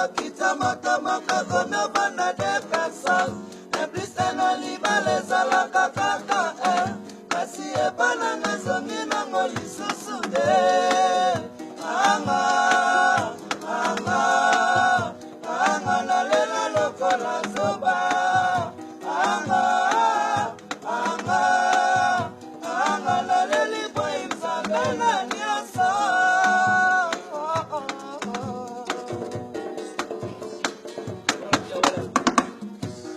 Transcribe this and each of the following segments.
kita matama kakona bana de Pesa. E plisteno libale zala kakaka kasi e bana ngazongi na ngoli susude. Anga na lela lokola zoba. Anga na leli boy mzambe na NIONSO.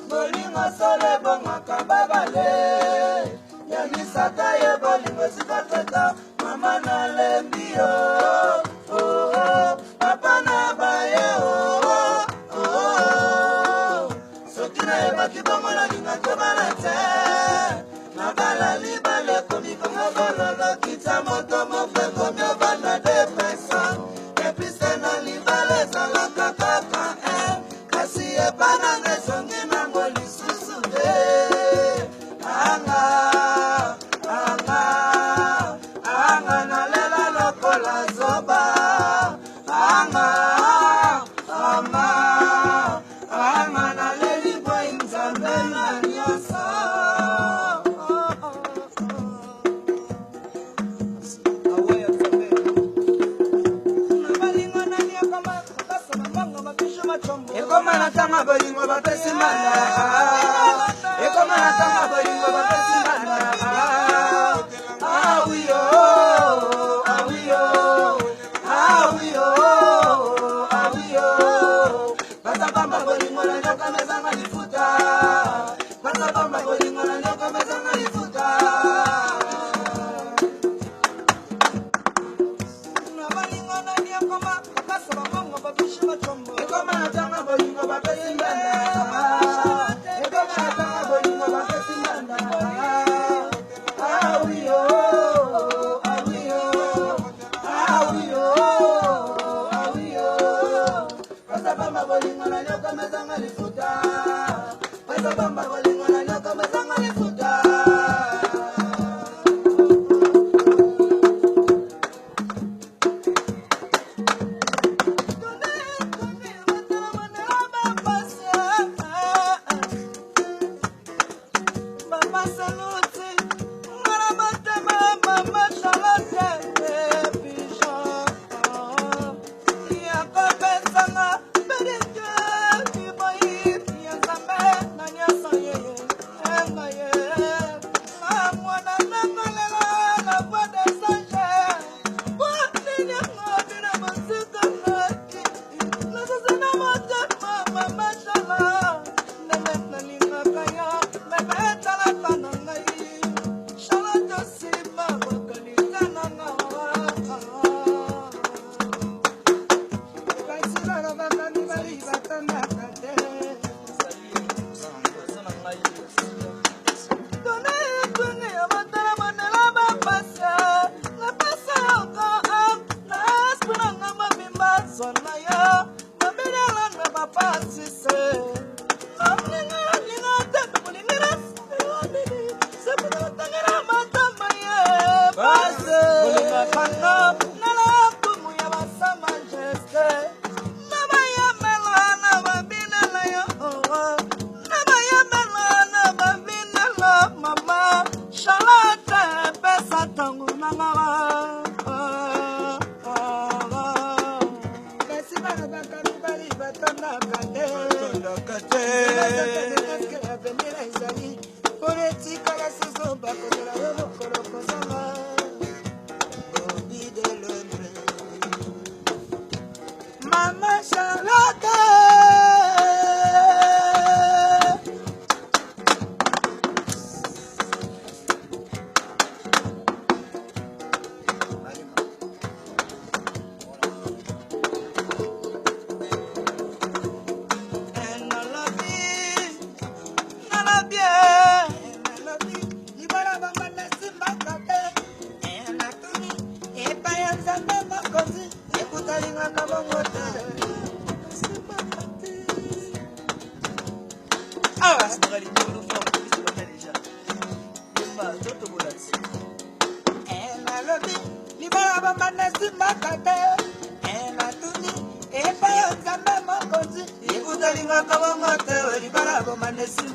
Bolingo sole bonga kababale. Yamisata ye bolingo sikateta. Mama na lembio. Papa na baye. Sokina eba kibongo na linga kobana te. Nabala libale komi kongo bololo. Kita moto mofe komi obana de Pesa. Episte na libale zala kakaka kasi ebana ngesongi na ngoli susude. Anga na lela lokola zoba. Anga na leli boy mzambe na NIONSO. Ekoma na tanga bolingo bapesi manda. Ekoma na tanga bolingo bapesi manda. Awiyo. Pasa bamba bolingo na nyoka mezanga lifuta. Pasa bamba bolingo na nyoka mezanga lifuta. Na bolingo na nyokoma pasa bamba babishi machombo. Ekoma na tanga bolingo bapesi manda. Ekoma na tanga bolingo bapesi manda. Awiyo. Pasa bamba bolingo na nyoka mezanga lifuta. Pasa bamba bolingo na nyoka mezanga lifuta. Mama salute, mama salute, pigeon.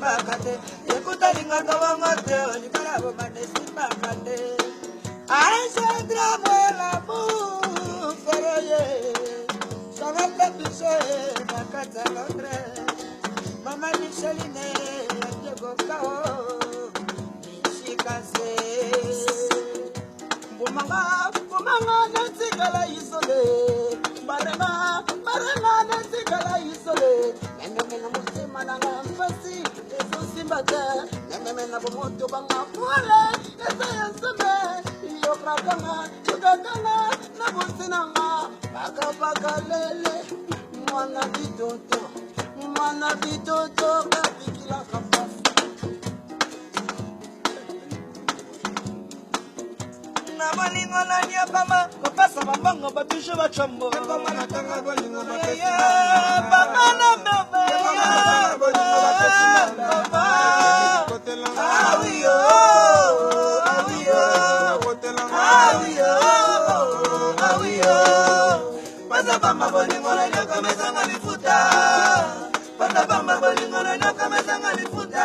bakate ekuta lingaka wangote olikala bomanesi bakate Aisha Drume l'amour foroye Sangata piche bakata l'autre Mama Micheline Diego Kao Michikase Bumanga Nantigala isole Barema Nantigala isole Nemena Musima Nanga Fasi Ezo Simbata Nemena Bomoto Banga Pole Eza Yansame Yokrakanga Yokakanga Nabusinanga Baka Lele Mwana bitoto Kapikila Kapas Bolingo na nyapama Kopasa mabango batushe bachambo Koma na tanga bolingo bakesi Baba na bebe Bolingo bakesi Awiyo Pasa bamba bolingo na nyoka mezanga lifuta Pasa bamba bolingo na nyoka mezanga lifuta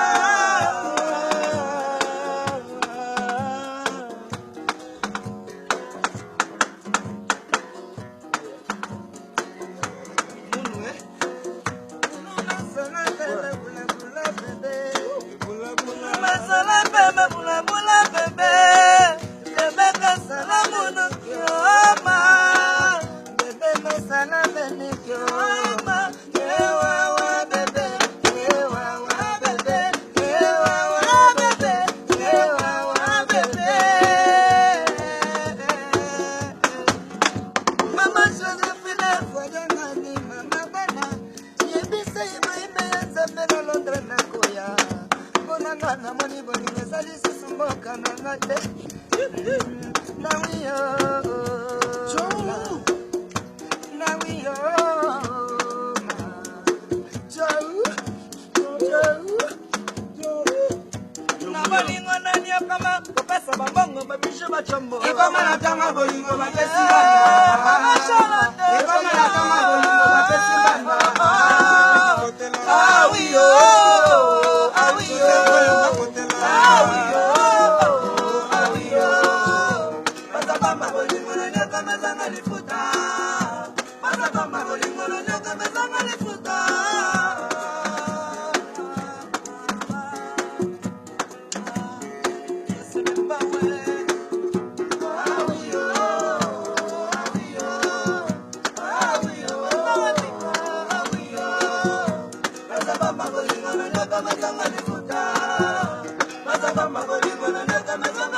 Bolingo na nyoka mezanga lifuta